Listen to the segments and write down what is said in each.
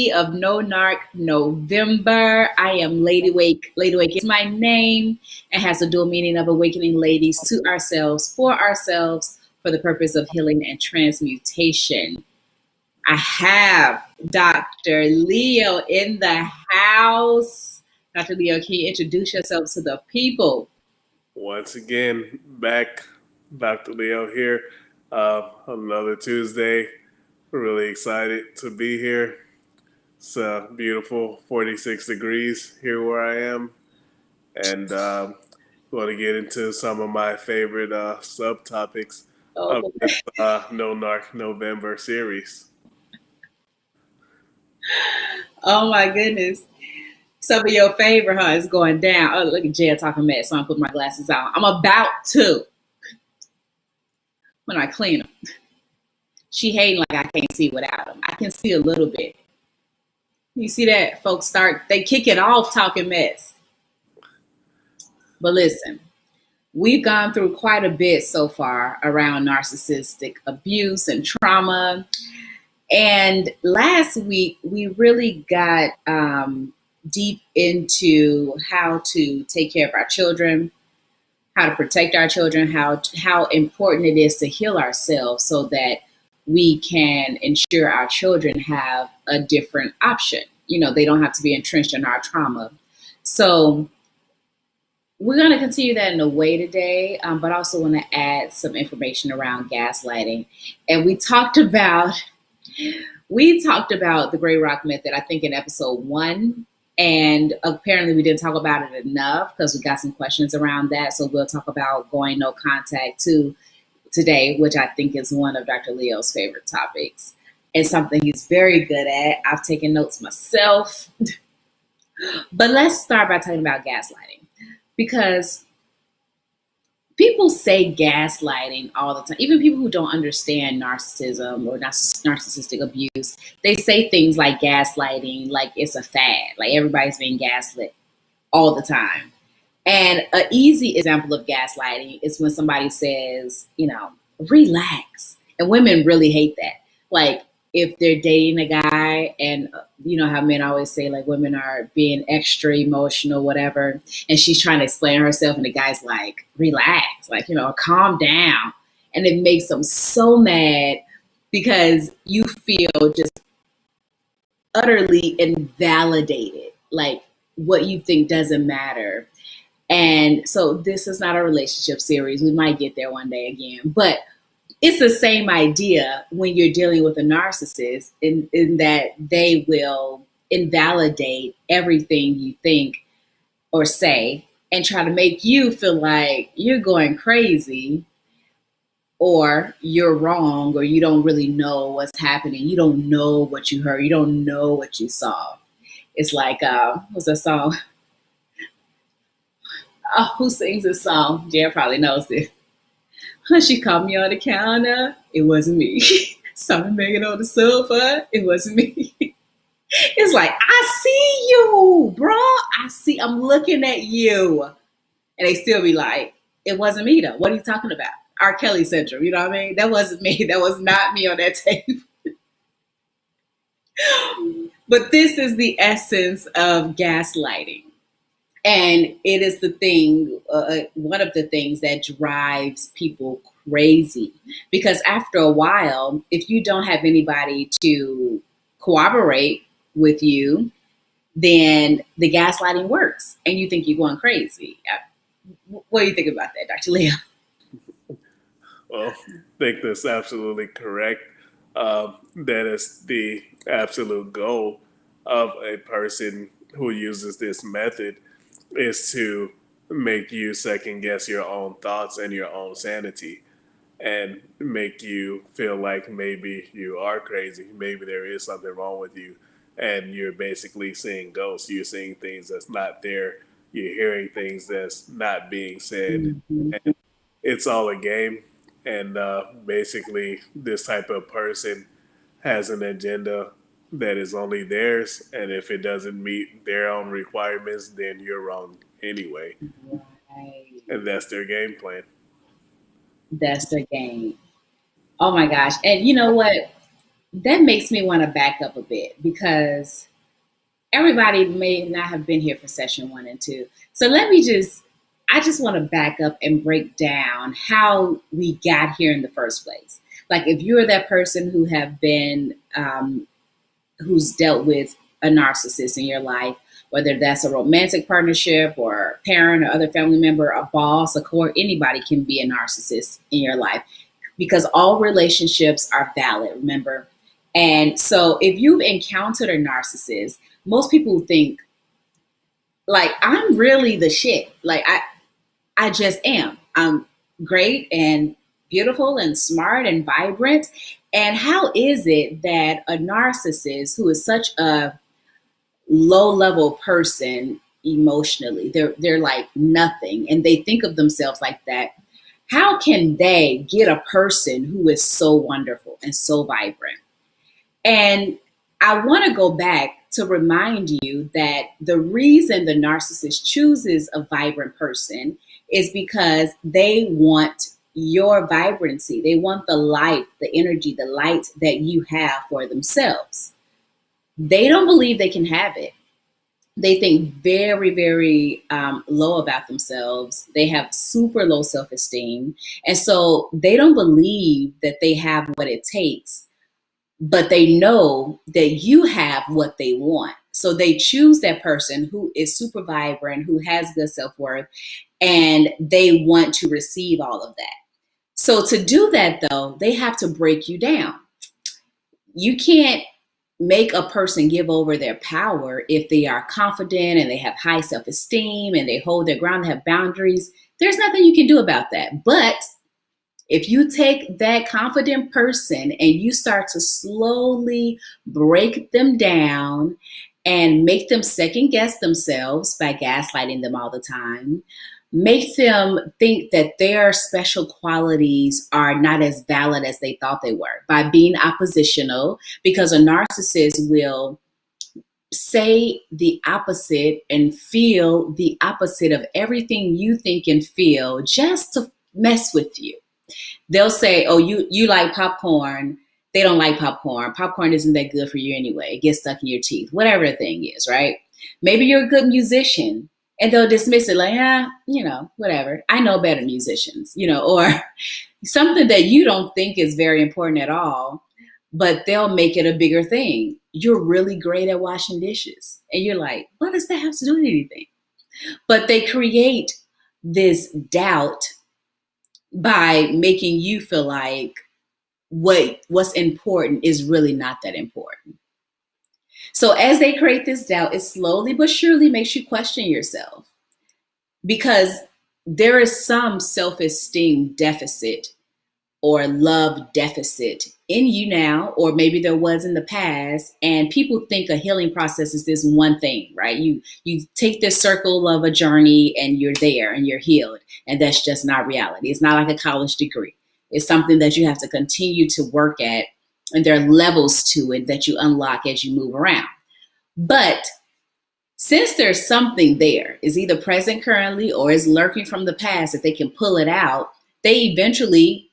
of No Narc November. I am LadyWake. LadyWake is my name and has a dual meaning of awakening ladies to ourselves, for the purpose of healing and transmutation. I have Dr. Leo in the house. Dr. Leo, can you introduce yourself to the people? Once again, back, Dr. Leo here. Another Tuesday. Really excited to be here. It's a beautiful 46 degrees here where I am. And want to get into some of my favorite subtopics of Oh, this No Narc November series. oh my goodness. Some of your favorite, huh, is going down. Oh, look at Jay talking mess. So I'm putting my glasses on. I'm about to when I clean them. She hating like I can't see without them. I can see a little bit. You see that? Folks they kick it off talking mess. But listen, we've gone through quite a bit so far around narcissistic abuse and trauma. And last week, we really got deep into how to take care of our children, how to protect our children, how important it is to heal ourselves so that we can ensure our children have a different option. You know, they don't have to be entrenched in our trauma. So we're going to continue that in a way today, but also want to add some information around gaslighting. And we talked about the gray rock method, I think, in episode 1. And apparently we didn't talk about it enough because we got some questions around that. So we'll talk about going no contact too today, which I think is one of Dr. Leo's favorite topics and something he's very good at. I've taken notes myself. But let's start by talking about gaslighting because people say gaslighting all the time. Even people who don't understand narcissism or narcissistic abuse, they say things like gaslighting, like it's a fad, like everybody's being gaslit all the time. And an easy example of gaslighting is when somebody says, relax. And women really hate that. Like if they're dating a guy and you know how men always say like women are being extra emotional, whatever, and she's trying to explain herself and the guy's like, relax, like, calm down. And it makes them so mad because you feel just utterly invalidated, like what you think doesn't matter. And so this is not a relationship series. We might get there one day again, but it's the same idea when you're dealing with a narcissist in that they will invalidate everything you think or say and try to make you feel like you're going crazy or you're wrong or you don't really know what's happening. You don't know what you heard. You don't know what you saw. It's like, what's that song? Oh, who sings this song? Jared probably knows it. She caught me on the counter. It wasn't me. Something banging on the sofa. It wasn't me. It's like, I see you, bro. I'm looking at you. And they still be like, it wasn't me though. What are you talking about? R. Kelly syndrome. You know what I mean? That wasn't me. That was not me on that tape. But this is the essence of gaslighting. And it is one of the things that drives people crazy. Because after a while, if you don't have anybody to cooperate with you, then the gaslighting works and you think you're going crazy. What do you think about that, Dr. Leo? Well, I think that's absolutely correct. That is the absolute goal of a person who uses this method is to make you second guess your own thoughts and your own sanity and make you feel like maybe you are crazy, maybe there is something wrong with you, and you're basically seeing ghosts. You're seeing things that's not there. You're hearing things that's not being said, Mhm. and it's all a game. And basically, this type of person has an agenda that is only theirs, and if it doesn't meet their own requirements, then you're wrong anyway, Right. and that's their game plan. That's the game. Oh my gosh. And you know what? that makes me want to back up a bit because everybody may not have been here for session 1 and 2. So I just want to back up and break down how we got here in the first place. Like if you're that person who have been, who's dealt with a narcissist in your life, whether that's a romantic partnership or a parent or other family member, a boss, a court, anybody can be a narcissist in your life because all relationships are valid, remember? And so if you've encountered a narcissist, most people think like I'm really the shit. Like I just am. I'm great and beautiful and smart and vibrant. And how is it that a narcissist who is such a low level person emotionally, they're like nothing and they think of themselves like that. How can they get a person who is so wonderful and so vibrant? And I want to go back to remind you that the reason the narcissist chooses a vibrant person is because they want your vibrancy. They want the life, the energy, the light that you have for themselves. They don't believe they can have it. They think very, very low about themselves. They have super low self esteem. And so they don't believe that they have what it takes, but they know that you have what they want. So they choose that person who is super vibrant, who has good self worth, and they want to receive all of that. So to do that, though, they have to break you down. You can't make a person give over their power if they are confident and they have high self-esteem and they hold their ground, they have boundaries. There's nothing you can do about that. But if you take that confident person and you start to slowly break them down and make them second guess themselves by gaslighting them all the time, make them think that their special qualities are not as valid as they thought they were by being oppositional, because a narcissist will say the opposite and feel the opposite of everything you think and feel just to mess with you. They'll say, oh, you like popcorn. They don't like popcorn. Popcorn isn't that good for you anyway. It gets stuck in your teeth, whatever the thing is, right? Maybe you're a good musician. And they'll dismiss it like, whatever. I know better musicians, or something that you don't think is very important at all, but they'll make it a bigger thing. You're really great at washing dishes. And you're like, what does that have to do with anything? But they create this doubt by making you feel like what's important is really not that important. So as they create this doubt, it slowly but surely makes you question yourself, because there is some self-esteem deficit or love deficit in you now, or maybe there was in the past. And people think a healing process is this one thing, right? You take this circle of a journey and you're there and you're healed. And that's just not reality. It's not like a college degree. It's something that you have to continue to work at. And there are levels to it that you unlock as you move around. But since there's something there, is either present currently or is lurking from the past, that they can pull it out, they eventually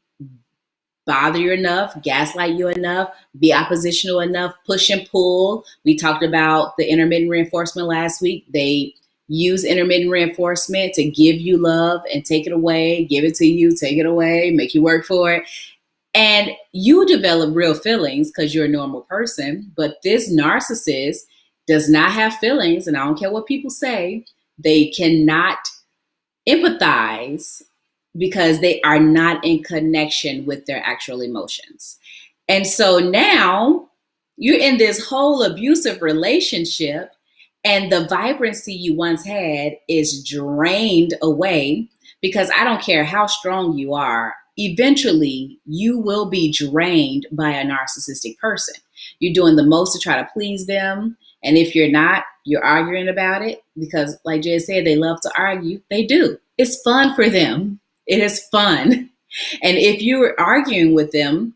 bother you enough, gaslight you enough, be oppositional enough, push and pull. We talked about the intermittent reinforcement last week. They use intermittent reinforcement to give you love and take it away, give it to you, take it away, make you work for it. And you develop real feelings because you're a normal person. But this narcissist does not have feelings, and I don't care what people say. They cannot empathize because they are not in connection with their actual emotions. And so now you're in this whole abusive relationship, and the vibrancy you once had is drained away, because I don't care how strong you are, eventually you will be drained by a narcissistic person. You're doing the most to try to please them. And if you're not, you're arguing about it, because like Jay said, they love to argue. They do. It's fun for them. It is fun. And if you're arguing with them,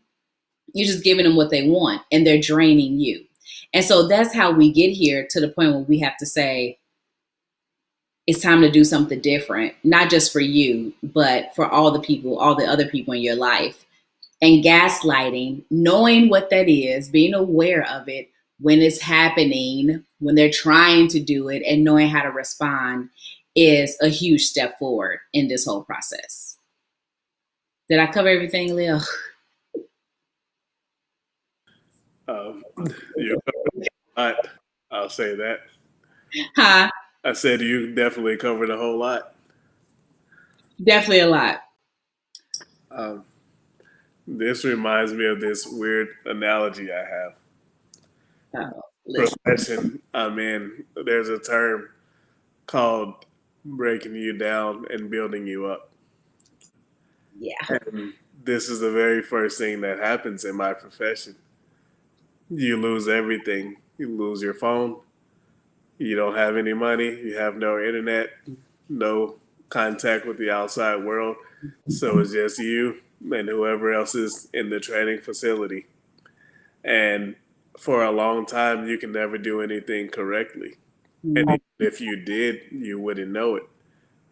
you're just giving them what they want and they're draining you. And so that's how we get here to the point where we have to say, it's time to do something different, not just for you, but for all the people, all the other people in your life. And gaslighting, knowing what that is, being aware of it when it's happening, when they're trying to do it, and knowing how to respond is a huge step forward in this whole process. Did I cover everything, Leo? Um, you covered a lot. I'll say that. Huh? I said you definitely covered a whole lot. Definitely a lot. Um, this reminds me of this weird analogy I have. Oh, listen. Profession I'm in, there's a term called breaking you down and building you up. Yeah. And this is the very first thing that happens in my profession. You lose everything. You lose your phone. You don't have any money. You have no internet, no contact with the outside world. So it's just you and whoever else is in the training facility. And for a long time, you can never do anything correctly. And even if you did, you wouldn't know it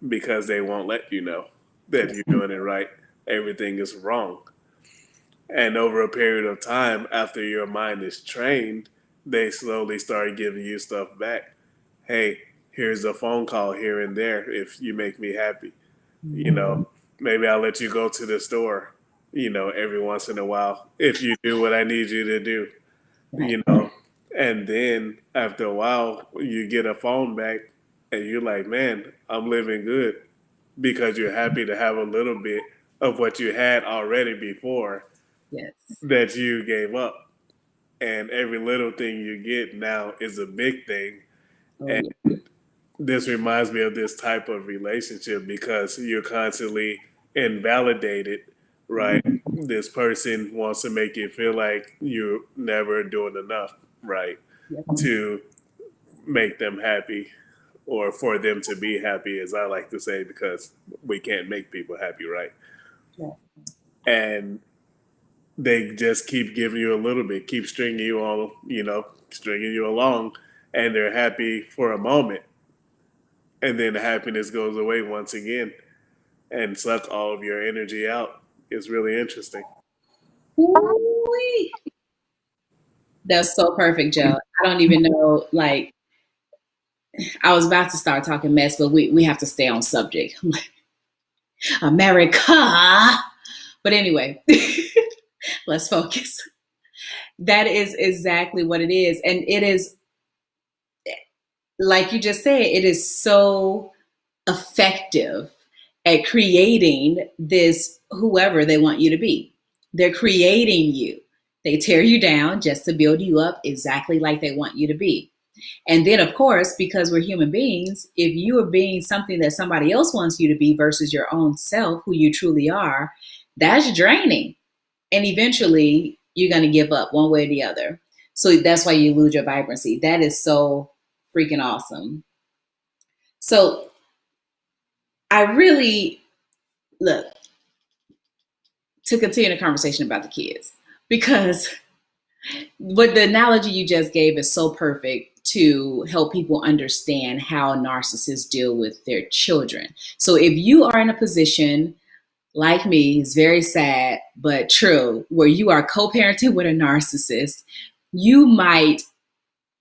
because they won't let you know that you're doing it right. Everything is wrong. And over a period of time, after your mind is trained, they slowly start giving you stuff back. Hey, here's a phone call here and there if you make me happy. You know, maybe I'll let you go to the store, every once in a while if you do what I need you to do, Right. you know. And then after a while, you get a phone back and you're like, man, I'm living good because you're happy to have a little bit of what you had already before Yes. that you gave up. And every little thing you get now is a big thing. Oh, And yeah. this reminds me of this type of relationship because you're constantly invalidated, right? This person wants to make you feel like you're never doing enough, right? Yep. To make them happy or for them to be happy, as I like to say, because we can't make people happy, right? Yeah. And they just keep giving you a little bit, keep stringing you on, stringing you along, and they're happy for a moment. And then the happiness goes away once again and suck all of your energy out. It's really interesting. Ooh-wee. That's so perfect, Joe. I don't even know, like, I was about to start talking mess, but we have to stay on subject. America. But anyway, let's focus. That is exactly what it is. And it is, like you just said, it is so effective at creating this whoever they want you to be. They're creating you. They tear you down just to build you up exactly like they want you to be. And then, of course, because we're human beings, if you are being something that somebody else wants you to be versus your own self, who you truly are, that's draining. And eventually, you're going to give up one way or the other. So that's why you lose your vibrancy. That is so freaking awesome. So I really, look, to continue the conversation about the kids, because what the analogy you just gave is so perfect to help people understand how narcissists deal with their children. So if you are in a position like me, it's very sad but true, where you are co-parenting with a narcissist, you might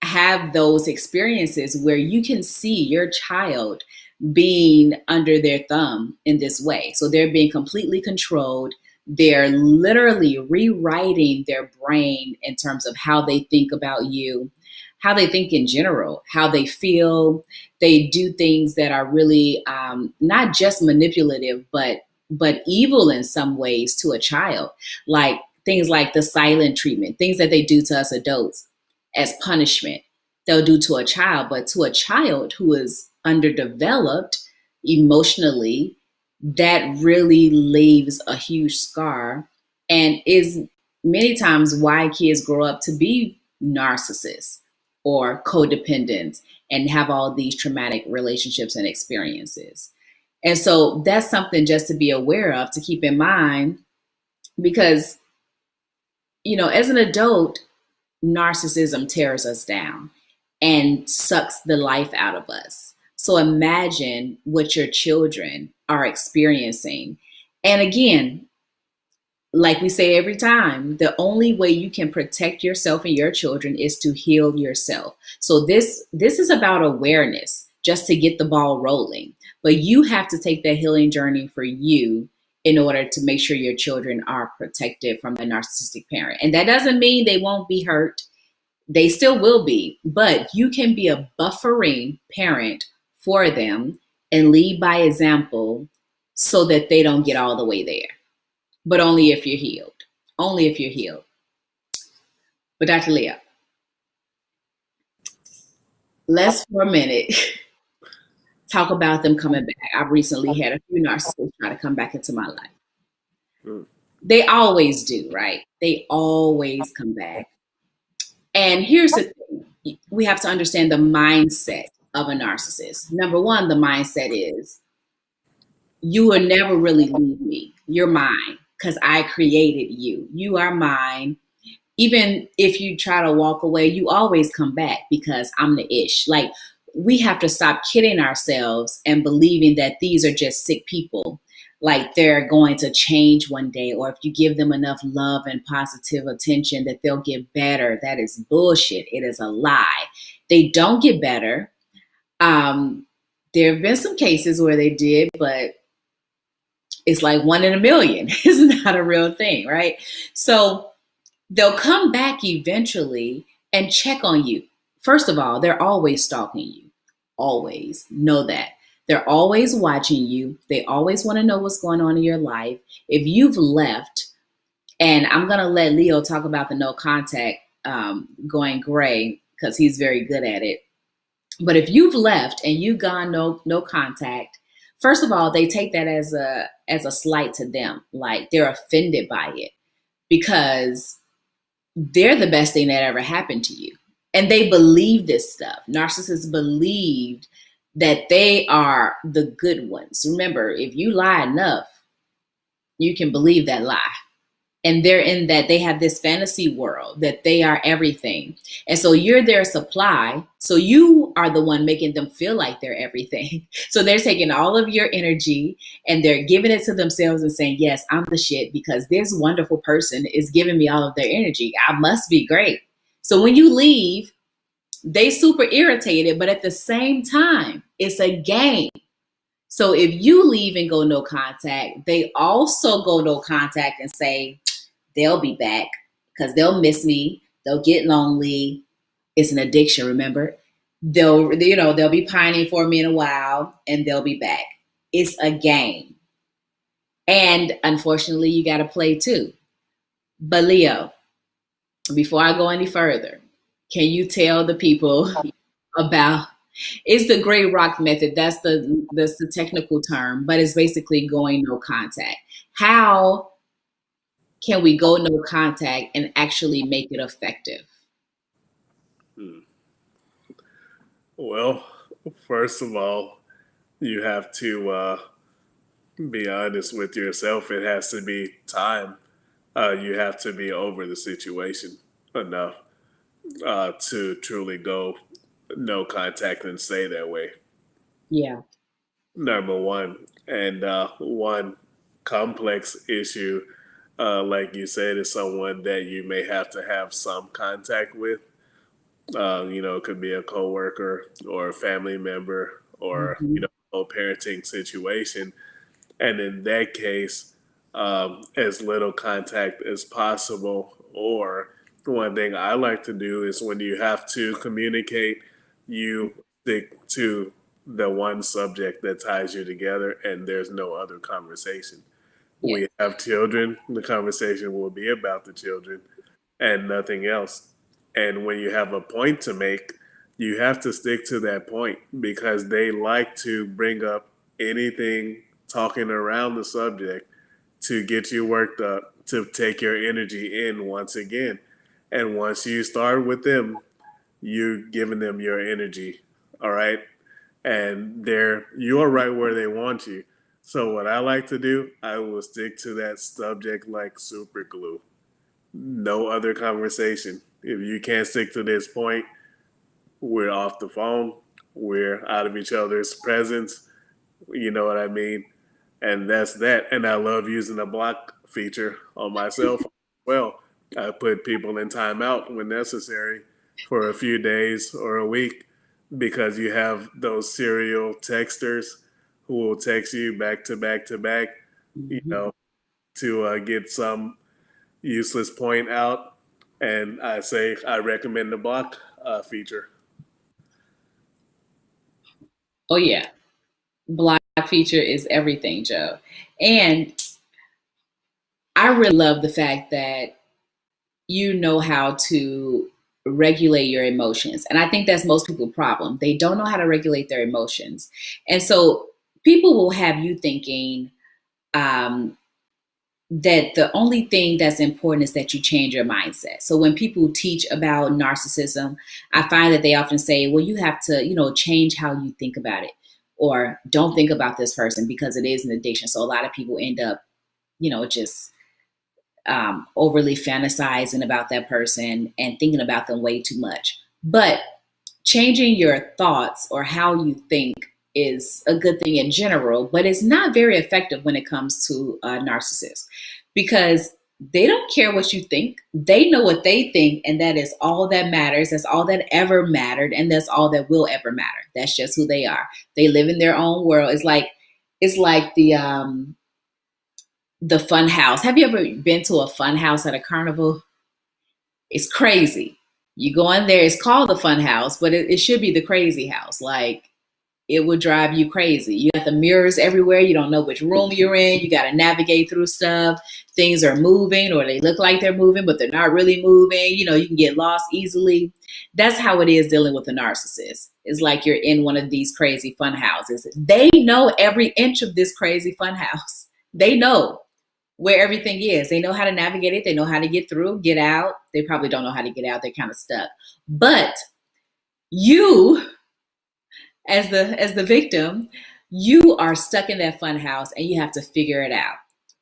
have those experiences where you can see your child being under their thumb in this way. So they're being completely controlled. They're literally rewriting their brain in terms of how they think about you, how they think in general, how they feel. They do things that are really not just manipulative, but evil in some ways to a child, like things like the silent treatment, things that they do to us adults as punishment. They'll do to a child, but to a child who is underdeveloped emotionally, that really leaves a huge scar and is many times why kids grow up to be narcissists or codependents and have all these traumatic relationships and experiences. And so that's something just to be aware of, to keep in mind, because, as an adult, narcissism tears us down and sucks the life out of us. So imagine what your children are experiencing. And again, like we say every time, the only way you can protect yourself and your children is to heal yourself. So this is about awareness, just to get the ball rolling. But you have to take that healing journey for you in order to make sure your children are protected from the narcissistic parent. And that doesn't mean they won't be hurt. They still will be, but you can be a buffering parent for them and lead by example so that they don't get all the way there. But only if you're healed. Only if you're healed. But Dr. Leah, let's for a minute talk about them coming back. I've recently had a few narcissists try to come back into my life. They always do, right? They always come back. And here's the thing. We have to understand the mindset of a narcissist. Number one, the mindset is, you will never really leave me. You're mine because I created you. You are mine. Even if you try to walk away, you always come back because I'm the ish. Like, we have to stop kidding ourselves and believing that these are just sick people. Like they're going to change one day, or if you give them enough love and positive attention that they'll get better. That is bullshit. It is a lie. They don't get better. There have been some cases where they did, but it's like 1 in a million. It's not a real thing, right? So they'll come back eventually and check on you. First of all, they're always stalking you. Always. Know that. They're always watching you. They always want to know what's going on in your life. If you've left, and I'm going to let Leo talk about the no contact going gray because he's very good at it. But if you've left and you've gone no contact, first of all, they take that as a slight to them. Like they're offended by it because they're the best thing that ever happened to you. And they believe this stuff. Narcissists believed that they are the good ones. Remember, if you lie enough, you can believe that lie. And they're in that, they have this fantasy world that they are everything. And so you're their supply. So you are the one making them feel like they're everything. So they're taking all of your energy and they're giving it to themselves and saying, yes, I'm the shit because this wonderful person is giving me all of their energy. I must be great. So when you leave, they super irritated, but at the same time, it's a game. So if you leave and go no contact, they also go no contact and say, they'll be back because they'll miss me. They'll get lonely. It's an addiction, remember? They'll be pining for me in a while and they'll be back. It's a game. And unfortunately, you got to play too. But Leo, before I go any further, can you tell the people about, it's the gray rock method. That's the technical term, but it's basically going no contact. How can we go no contact and actually make it effective? Well, first of all, you have to be honest with yourself. It has to be time. You have to be over the situation enough to truly go no contact and stay that way. Yeah. Number one. And one complex issue, like you said, is someone that you may have to have some contact with. It could be a coworker or a family member or, Mm-hmm. a parenting situation. And in that case, as little contact as possible. Or one thing I like to do is when you have to communicate, you stick to the one subject that ties you together and there's no other conversation. Yes. We have children, the conversation will be about the children and nothing else. And when you have a point to make, you have to stick to that point because they like to bring up anything talking around the subject to get you worked up, to take your energy in once again. And once you start with them, you're giving them your energy. All right. And you're right where they want you. So what I like to do, I will stick to that subject like super glue. No other conversation. If you can't stick to this point, we're off the phone. We're out of each other's presence. You know what I mean? And that's that. And I love using a block feature on my cell phone. Well, I put people in timeout when necessary for a few days or a week because you have those serial texters who will text you back to back to back, you Mhm. know, to get some useless point out. And I say I recommend the block feature. Oh yeah, block feature is everything, Joe. And I really love the fact that you know how to regulate your emotions. And I think that's most people's problem. They don't know how to regulate their emotions. And so people will have you thinking um, that the only thing that's important is that you change your mindset. So when people teach about narcissism, I find that they often say, well, you have to, change how you think about it, or don't think about this person because it is an addiction. So a lot of people end up, just overly fantasizing about that person and thinking about them way too much. But changing your thoughts or how you think is a good thing in general, but it's not very effective when it comes to a narcissist because they don't care what you think. They know what they think, and that is all that matters. That's all that ever mattered, and that's all that will ever matter. That's just who they are. They live in their own world. It's like the fun house. Have you ever been to a fun house at a carnival? It's crazy. You go in there, it's called the fun house, but it should be the crazy house. Like, it would drive you crazy. You got the mirrors everywhere. You don't know which room you're in. You got to navigate through stuff. Things are moving or they look like they're moving, but they're not really moving. You can get lost easily. That's how it is dealing with a narcissist. It's like you're in one of these crazy fun houses. They know every inch of this crazy fun house. They know where everything is. They know how to navigate it. They know how to get through, get out. They probably don't know how to get out. They're kind of stuck. But you, as the victim, you are stuck in that fun house and you have to figure it out.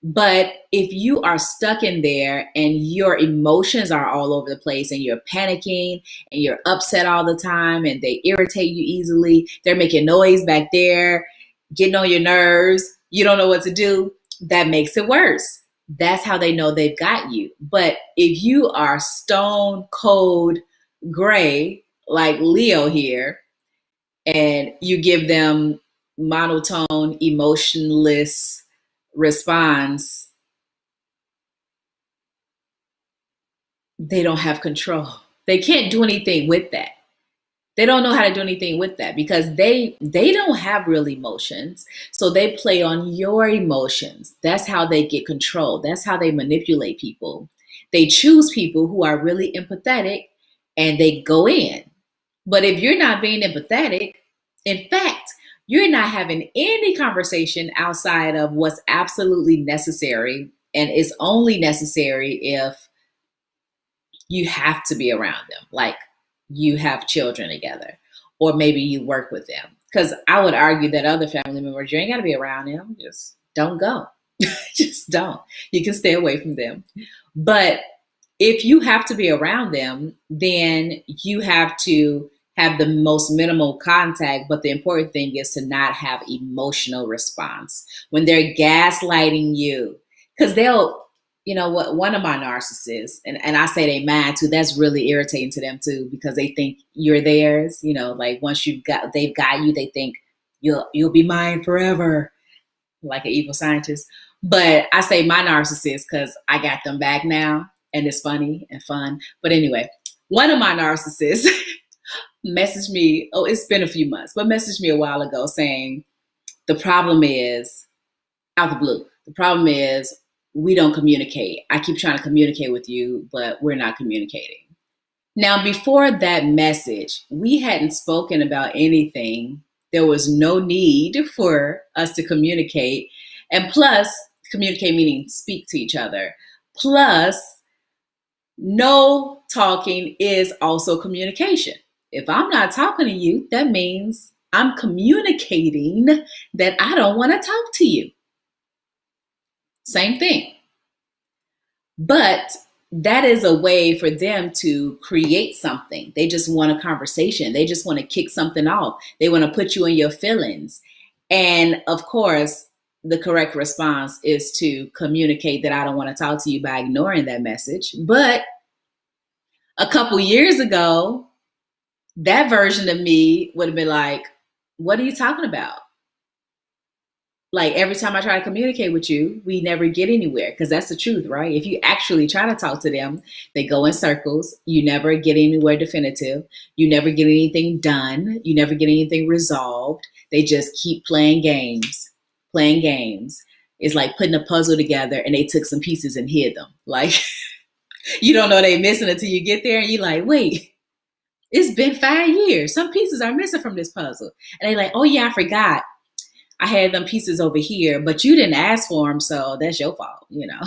But if you are stuck in there and your emotions are all over the place and you're panicking and you're upset all the time and they irritate you easily, they're making noise back there, getting on your nerves, you don't know what to do, that makes it worse. That's how they know they've got you. But if you are stone cold gray, like Leo here, and you give them monotone, emotionless response, they don't have control. They can't do anything with that. They don't know how to do anything with that because they don't have real emotions. So they play on your emotions. That's how they get control. That's how they manipulate people. They choose people who are really empathetic and they go in. But if you're not being empathetic, in fact, you're not having any conversation outside of what's absolutely necessary. And it's only necessary if you have to be around them, like you have children together, or maybe you work with them. Because I would argue that other family members, you ain't got to be around them. Just don't go. Just don't. You can stay away from them. But if you have to be around them, then you have to have the most minimal contact. But the important thing is to not have emotional response when they're gaslighting you, because what one of my narcissists, and I say they mad too, that's really irritating to them too, because they think you're theirs. Like once they've got you, they think you'll be mine forever, like an evil scientist. But I say my narcissist because I got them back now and it's funny and fun. But anyway, one of my narcissists messaged me, it's been a few months, but messaged me a while ago saying, the problem is, out the blue, the problem is we don't communicate. I keep trying to communicate with you, but we're not communicating. Now, before that message, we hadn't spoken about anything. There was no need for us to communicate. And plus, communicate meaning speak to each other. Plus, no talking is also communication. If I'm not talking to you, that means I'm communicating that I don't want to talk to you. Same thing. But that is a way for them to create something. They just want a conversation. They just want to kick something off. They want to put you in your feelings. And of course, the correct response is to communicate that I don't want to talk to you by ignoring that message. But a couple years ago, that version of me would have been like, what are you talking about? Like every time I try to communicate with you, we never get anywhere because that's the truth, right? If you actually try to talk to them, they go in circles. You never get anywhere definitive. You never get anything done. You never get anything resolved. They just keep playing games, playing games. It's like putting a puzzle together and they took some pieces and hid them. Like you don't know they missing until you get there and you're like, wait, it's been 5 years. Some pieces are missing from this puzzle. And they're like, oh yeah, I forgot. I had them pieces over here, but you didn't ask for them, so that's your fault, you know.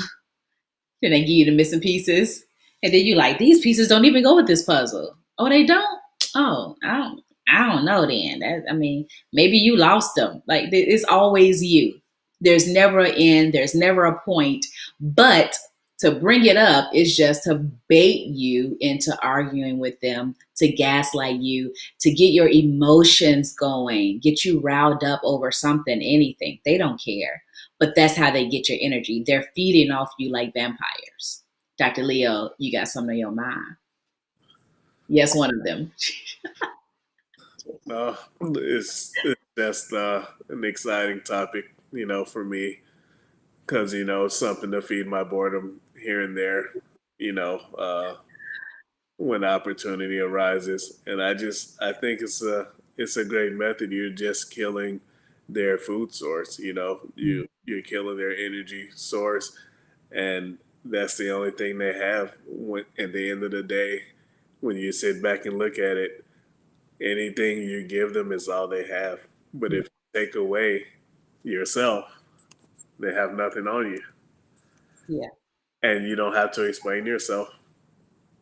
Then they give you the missing pieces, and then you like these pieces don't even go with this puzzle. Oh, they don't. Oh, I don't know. Then I mean, maybe you lost them. Like it's always you. There's never an end. There's never a point. But to bring it up is just to bait you into arguing with them, to gaslight you, to get your emotions going, get you riled up over something, anything. They don't care. But that's how they get your energy. They're feeding off you like vampires. Dr. Leo, you got something on your mind? Yes, one of them. It's just an exciting topic, for me, because it's something to feed my boredom here and there, you know, uh, when opportunity arises, and I think it's a great method. You're just killing their food source, you're killing their energy source, and that's the only thing they have. At the end of the day, when you sit back and look at it, anything you give them is all they have. But if you take away yourself, they have nothing on you. Yeah. And you don't have to explain yourself.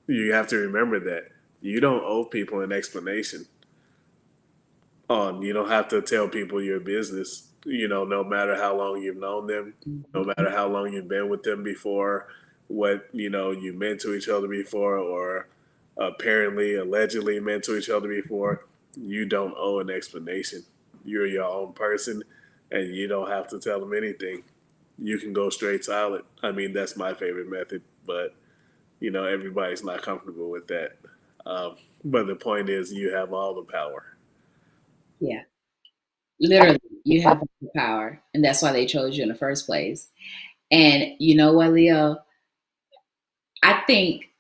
You have to remember that. You don't owe people an explanation. You don't have to tell people your business, no matter how long you've known them, no Mhm. matter how long you've been with them before, what, you meant to each other before, or apparently, allegedly meant to each other before. You don't owe an explanation. You're your own person, and you don't have to tell them anything. You can go straight silent. I mean, that's my favorite method, but everybody's not comfortable with that. But the point is, you have all the power. Yeah. Literally, you have the power, and that's why they chose you in the first place. And you know what, Leo? I think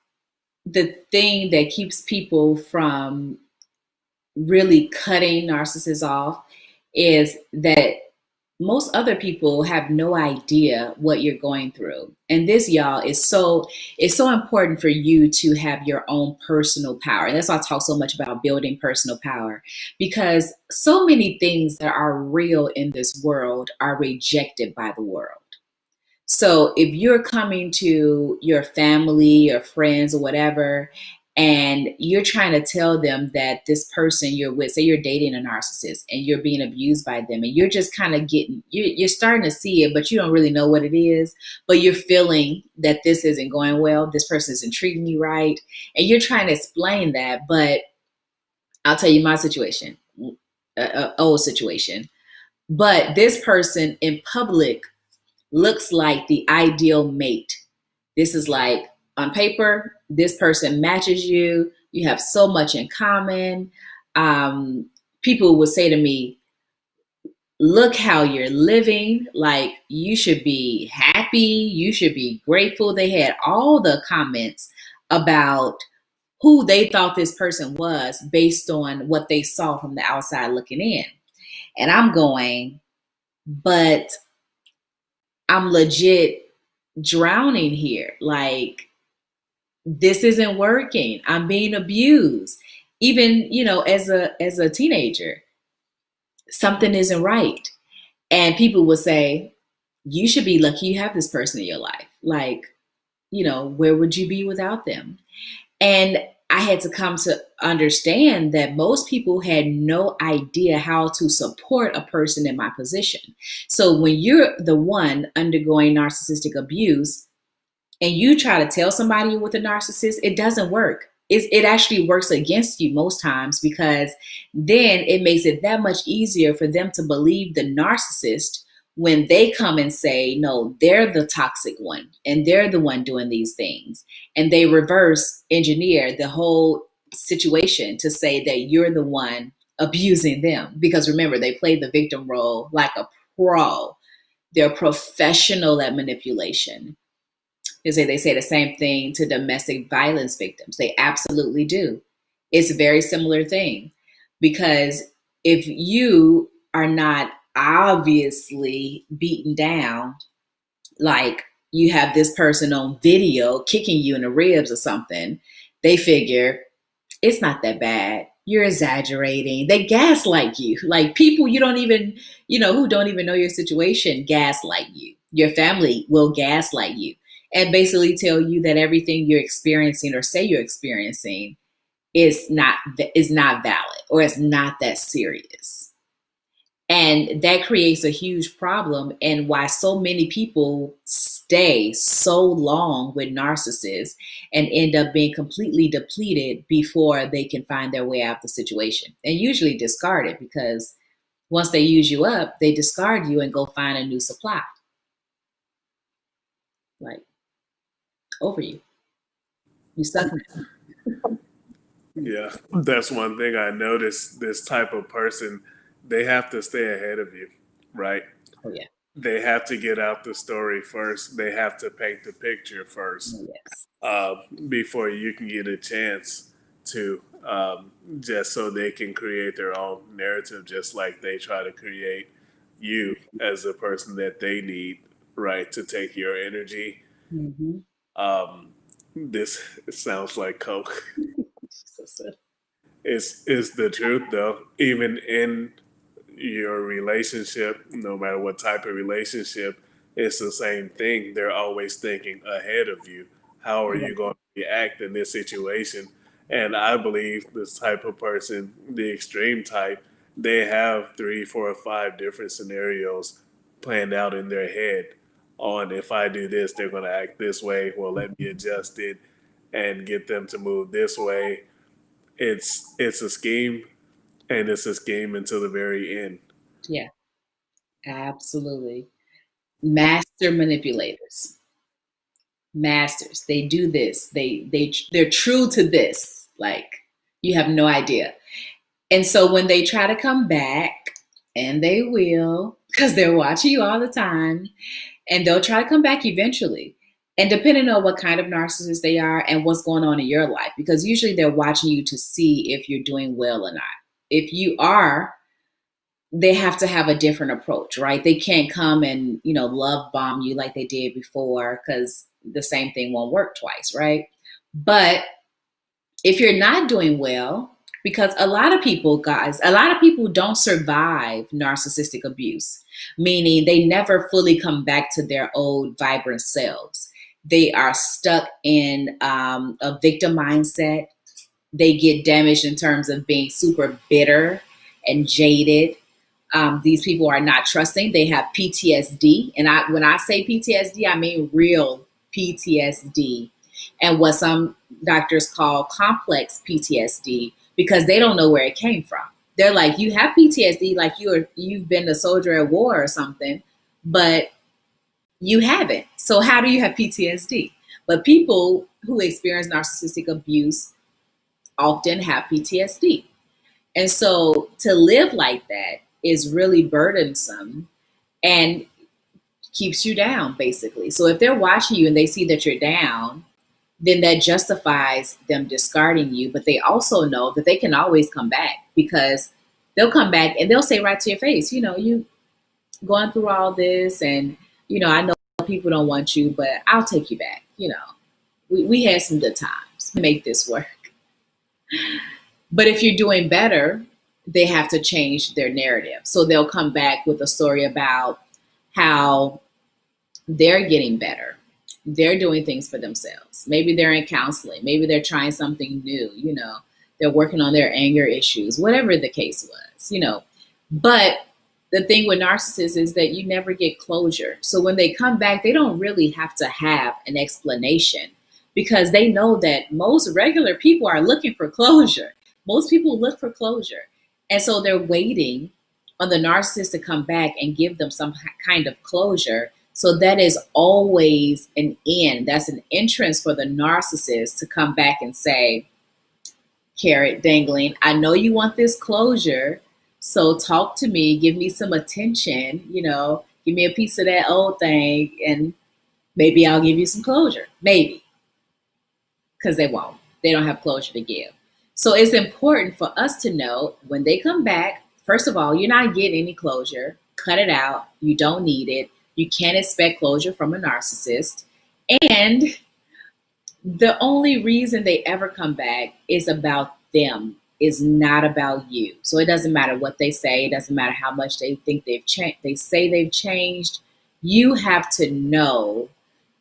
the thing that keeps people from really cutting narcissists off is that most other people have no idea what you're going through. And this, y'all, is so important for you to have your own personal power. And that's why I talk so much about building personal power, because so many things that are real in this world are rejected by the world. So if you're coming to your family or friends or whatever, and you're trying to tell them that this person you're with, say you're dating a narcissist and you're being abused by them, and you're just kind of you're starting to see it, but you don't really know what it is, but you're feeling that this isn't going well, this person isn't treating you right, and you're trying to explain that. But I'll tell you my situation, old situation. But this person in public looks like the ideal mate. This is like on paper, this person matches you. You have so much in common. People would say to me, look how you're living. Like you should be happy. You should be grateful. They had all the comments about who they thought this person was based on what they saw from the outside looking in. And I'm going, but I'm legit drowning here. Like, this isn't working. I'm being abused. Even, as a teenager, something isn't right. And people will say, you should be lucky you have this person in your life. Like, where would you be without them? And I had to come to understand that most people had no idea how to support a person in my position. So when you're the one undergoing narcissistic abuse and you try to tell somebody you're with a narcissist, it doesn't work. It actually works against you most times, because then it makes it that much easier for them to believe the narcissist when they come and say, no, they're the toxic one and they're the one doing these things, and they reverse engineer the whole situation to say that you're the one abusing them. Because remember, they play the victim role like a pro. They're professional at manipulation. They say the same thing to domestic violence victims. They absolutely do. It's a very similar thing, because if you are not obviously beaten down, like you have this person on video kicking you in the ribs or something, they figure it's not that bad. You're exaggerating. They gaslight you. Like people you don't even, who don't even know your situation, gaslight you. Your family will gaslight you and basically tell you that everything you're experiencing or say you're experiencing is not valid, or it's not that serious. And that creates a huge problem, and why so many people stay so long with narcissists and end up being completely depleted before they can find their way out of the situation, and usually discard it, because once they use you up, they discard you and go find a new supply. Like, over you. You stuck in it. Yeah, that's one thing I noticed. This type of person, they have to stay ahead of you, right? Oh yeah. They have to get out the story first. They have to paint the picture Oh, first, yes. before you can get a chance to, just so they can create their own narrative, just like they try to create you as a person that they need, right, to take your energy. Mm-hmm. This sounds like coke. So sad. It's the truth though. Even in your relationship, no matter what type of relationship, it's the same thing. They're always thinking ahead of you. How are Yeah. you going to react in this situation? And I believe this type of person, the extreme type, they have 3, 4, or 5 different scenarios planned out in their head on, if I do this, they're going to act this way. Well, let me adjust it and get them to move this way. It's a scheme, and it's a scheme until the very end. Yeah, absolutely. Master manipulators. Masters. They do this. They're true to this. Like, you have no idea. And so when they try to come back, and they will, because they're watching you all the time, and they'll try to come back eventually. And depending on what kind of narcissist they are and what's going on in your life, because usually they're watching you to see if you're doing well or not. If you are, they have to have a different approach, right? They can't come and, love bomb you like they did before, because the same thing won't work twice, right? But if you're not doing well, because a lot of people, guys, a lot of people don't survive narcissistic abuse, meaning they never fully come back to their old vibrant selves. They are stuck in a victim mindset. They get damaged in terms of being super bitter and jaded. These people are not trusting. They have PTSD. And when I say PTSD, I mean real PTSD, and what some doctors call complex PTSD, because they don't know where it came from. They're like, you have PTSD, like you've been a soldier at war or something, but you haven't. So how do you have PTSD? But people who experience narcissistic abuse often have PTSD. And so to live like that is really burdensome and keeps you down, basically. So if they're watching you and they see that you're down, then that justifies them discarding you. But they also know that they can always come back, because they'll come back and they'll say right to your face, you going through all this, and, I know people don't want you, but I'll take you back. We had some good times. Make this work. But if you're doing better, they have to change their narrative. So they'll come back with a story about how they're getting better. They're doing things for themselves. Maybe they're in counseling. Maybe they're trying something new. They're working on their anger issues, whatever the case was. But the thing with narcissists is that you never get closure. So when they come back, they don't really have to have an explanation, because they know that most regular people are looking for closure. Most people look for closure. And so they're waiting on the narcissist to come back and give them some kind of closure. So that is always an end. That's an entrance for the narcissist to come back and say, carrot dangling, I know you want this closure. So talk to me, give me some attention, give me a piece of that old thing, and maybe I'll give you some closure. Maybe. Because they won't. They don't have closure to give. So it's important for us to know when they come back, first of all, you're not getting any closure. Cut it out. You don't need it. You can't expect closure from a narcissist. And the only reason they ever come back is about them, is not about you. So it doesn't matter what they say. It doesn't matter how much they think they've changed. They say they've changed. You have to know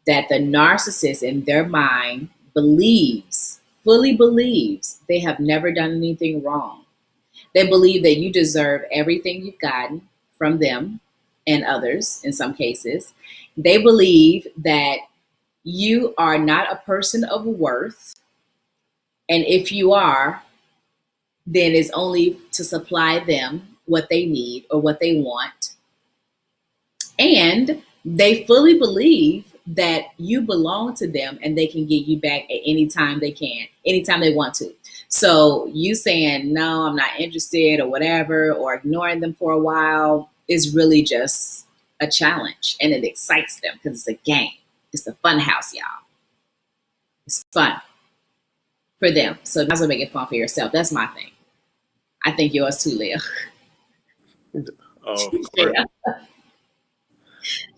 that the narcissist in their mind fully believes they have never done anything wrong. They believe that you deserve everything you've gotten from them and others in some cases. They believe that you are not a person of worth. And if you are, then it's only to supply them what they need or what they want. And they fully believe that you belong to them and they can get you back at any time they can, anytime they want to. So you saying, no, I'm not interested or whatever, or ignoring them for a while is really just a challenge, and it excites them because it's a game. It's the fun house, y'all. It's fun for them. So you might as well make it fun for yourself. That's my thing. I think yours too, Leah. Oh, Yeah.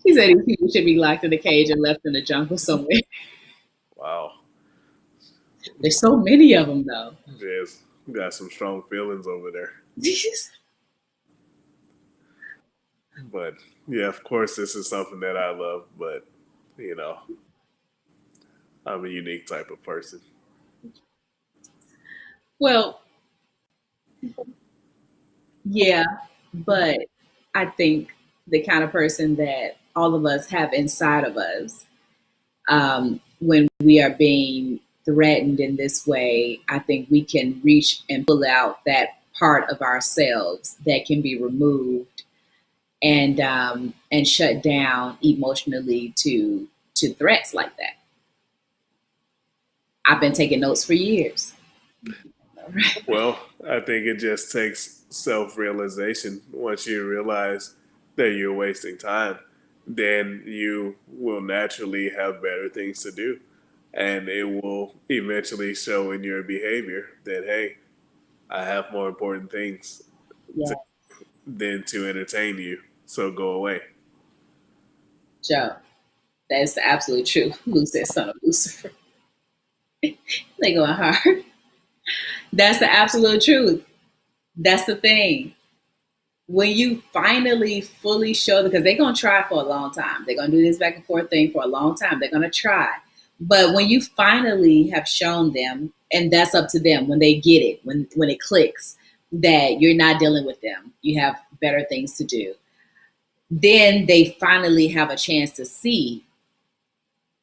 She said these people should be locked in a cage and left in the jungle somewhere. wow. There's so many of them, though. Yes, got some strong feelings over there. But yeah, of course, this is something that I love, but I'm a unique type of person. Well, yeah, but I think the kind of person that all of us have inside of us, when we are being threatened in this way, I think we can reach and pull out that part of ourselves that can be removed and shut down emotionally to threats like that. I've been taking notes for years. Well, I think it just takes self-realization. Once you realize that you're wasting time, then you will naturally have better things to do. And it will eventually show in your behavior that, hey, I have more important things Yeah, than to entertain you. So go away. Joe, that's the absolute truth. Luke said, son of Lucifer. They going hard. That's the absolute truth. That's the thing. When you finally fully show them, because they're going to try for a long time. They're going to do this back and forth thing for a long time. They're going to try. But when you finally have shown them, and that's up to them when they get it, when it clicks, that you're not dealing with them, you have better things to do, then they finally have a chance to see,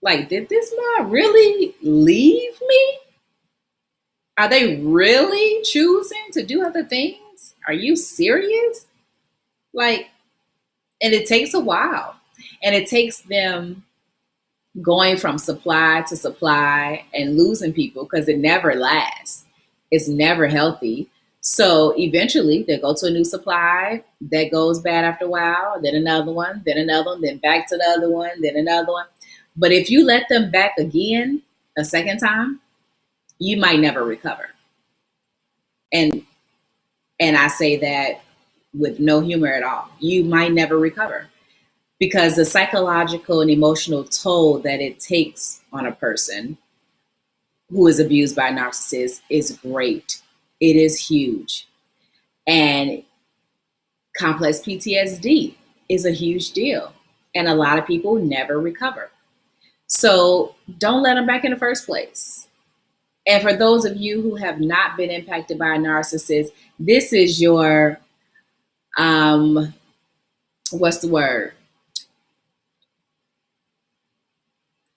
like, did this man really leave me? Are they really choosing to do other things? Are you serious? Like, and it takes a while. And it takes them going from supply to supply and losing people because it never lasts. It's never healthy. So eventually they go to a new supply that goes bad after a while, then another one, then back to the other one, then another one. But if you let them back again a second time, you might never recover. And I say that with no humor at all. You might never recover because the psychological and emotional toll that it takes on a person who is abused by a narcissist is great. It is huge. And complex PTSD is a huge deal. And a lot of people never recover. So don't let them back in the first place. And for those of you who have not been impacted by a narcissist, this is your, what's the word?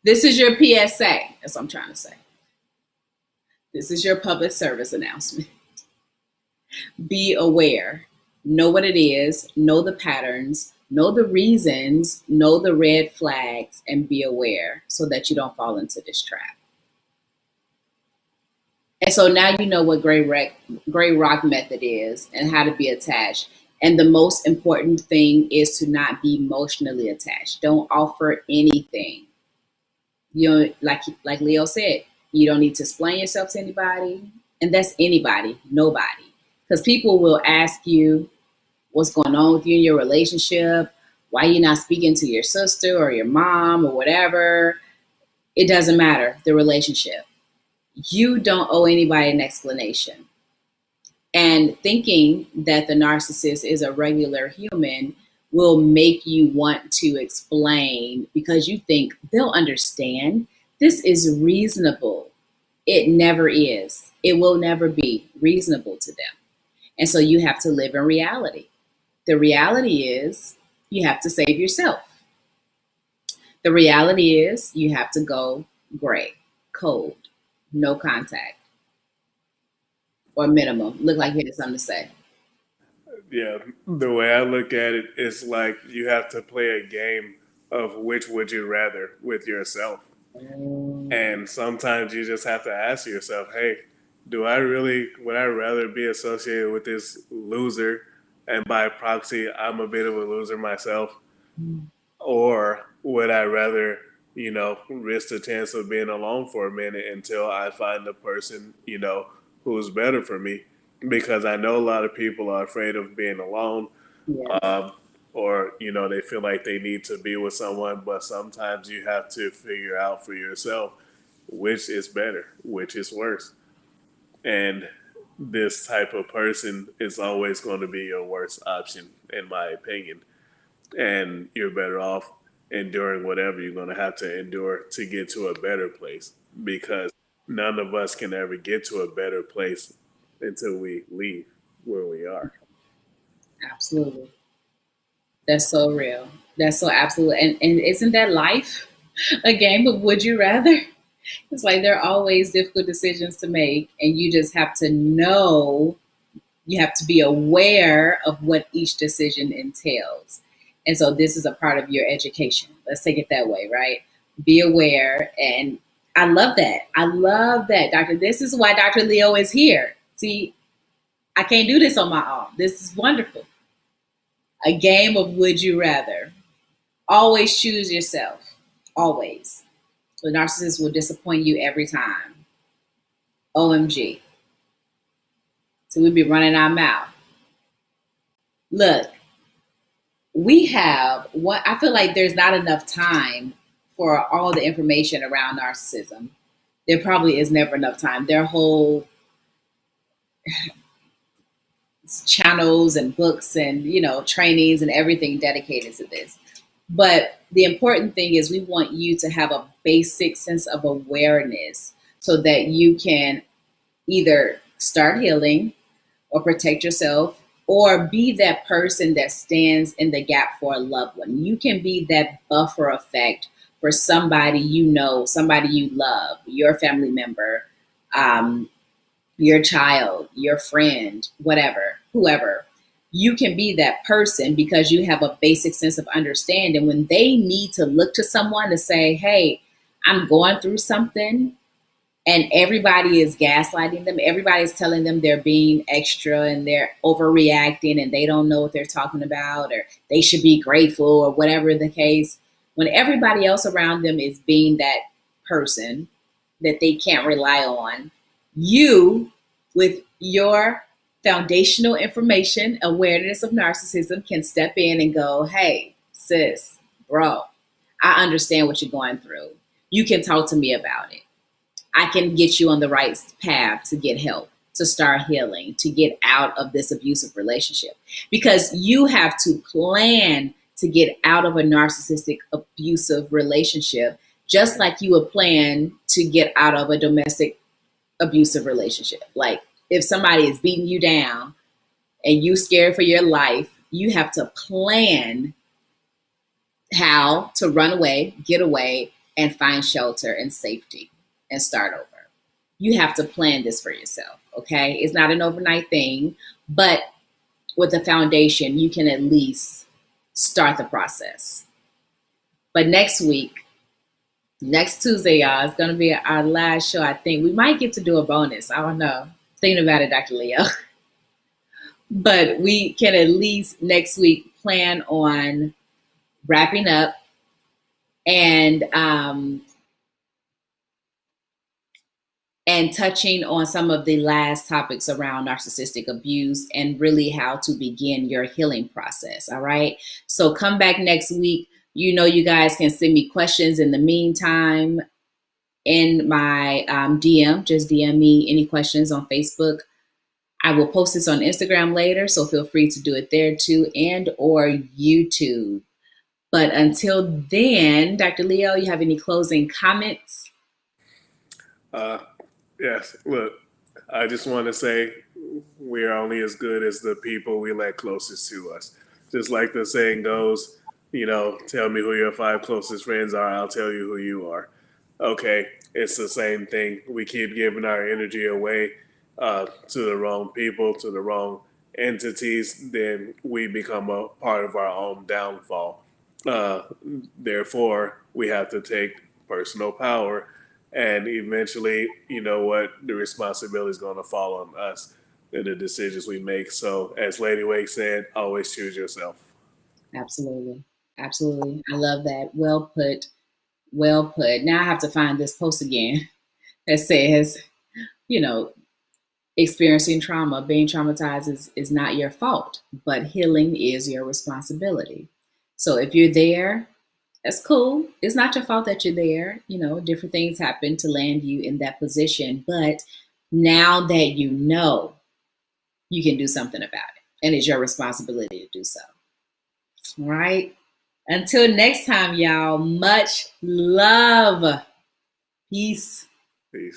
This is your PSA. That's what I'm trying to say. This is your public service announcement. Be aware know what it is, know the patterns, know the reasons, know the red flags, and be aware so that you don't fall into this trap. And so now you know what gray rock method is and how to be attached. And the most important thing is to not be emotionally attached. Don't offer anything. You know, like Leo said, you don't need to explain yourself to anybody, and that's anybody, nobody, because people will ask you what's going on with you in your relationship, why you're not speaking to your sister or your mom or whatever. It doesn't matter the relationship. You don't owe anybody an explanation. And thinking that the narcissist is a regular human will make you want to explain because you think they'll understand. This is reasonable. It never is. It will never be reasonable to them. And so you have to live in reality. The reality is you have to save yourself. The reality is you have to go gray, cold, no contact, or minimum. Look like you had something to say. Yeah, the way I look at it is like you have to play a game of which would you rather with yourself. And sometimes you just have to ask yourself, hey, would I rather be associated with this loser? And by proxy, I'm a bit of a loser myself. Or would I rather, risk the chance of being alone for a minute until I find the person, who's better for me? Because I know a lot of people are afraid of being alone, Yes, um, or, they feel like they need to be with someone, but sometimes you have to figure out for yourself which is better, which is worse. And this type of person is always going to be your worst option, in my opinion, and you're better off enduring whatever you're going to have to endure to get to a better place, because none of us can ever get to a better place until we leave where we are. absolutely. That's so real. That's so absolute. And isn't that life? A game of would you rather? It's like there are always difficult decisions to make, and you just have to know, you have to be aware of what each decision entails. And so this is a part of your education. Let's take it that way, right? Be aware. And I love that. I love that, Doctor. This is why Dr. Leo is here. See, I can't do this on my own. This is wonderful. A game of would you rather. Always choose yourself. Always. The narcissist will disappoint you every time. OMG. So we'd be running our mouth. Look, we have what I feel like there's not enough time for all the information around narcissism. There probably is never enough time. There are whole channels and books and trainings and everything dedicated to this. But the important thing is we want you to have a basic sense of awareness so that you can either start healing or protect yourself or be that person that stands in the gap for a loved one. You can be that buffer effect for somebody somebody you love, your family member, your child, your friend, whatever, whoever. You can be that person because you have a basic sense of understanding when they need to look to someone to say, hey, I'm going through something, and everybody is gaslighting them. Everybody's telling them they're being extra and they're overreacting and they don't know what they're talking about, or they should be grateful, or whatever the case. When everybody else around them is being that person that they can't rely on, you, with your foundational information, awareness of narcissism, can step in and go, hey, sis, bro, I understand what you're going through. You can talk to me about it. I can get you on the right path to get help, to start healing, to get out of this abusive relationship. Because you have to plan to get out of a narcissistic abusive relationship, just like you would plan to get out of a domestic abusive relationship. Like if somebody is beating you down and you scared for your life, you have to plan how to run away, get away, and find shelter and safety and start over. You have to plan this for yourself, okay? It's not an overnight thing, but with a foundation, you can at least start the process. But next week, next Tuesday, y'all, it's going to be our last show. I think we might get to do a bonus. I don't know. Thinking about it, Dr. Leo. But we can at least next week plan on wrapping up and touching on some of the last topics around narcissistic abuse and really how to begin your healing process. All right. So come back next week. You know, you guys can send me questions in the meantime in my DM. Just DM me any questions on Facebook. I will post this on Instagram later, so feel free to do it there too, and or YouTube. But until then, Dr. Leo, you have any closing comments? Yes, look, I just want to say we are only as good as the people we let closest to us. Just like the saying goes, tell me who your 5 closest friends are, I'll tell you who you are. Okay, it's the same thing. We keep giving our energy away to the wrong people, to the wrong entities, then we become a part of our own downfall. Uh, Therefore, we have to take personal power, and eventually, you know what, the responsibility is going to fall on us and the decisions we make. So, as Lady Wake said, always choose yourself. Absolutely. Absolutely. I love that. Well put. Well put. Now I have to find this post again that says, you know, experiencing trauma, being traumatized is not your fault, but healing is your responsibility. So if you're there, that's cool. It's not your fault that you're there. You know, different things happen to land you in that position. But now that you know, you can do something about it. And it's your responsibility to do so. All right. Until next time, y'all, much love. Peace. Peace.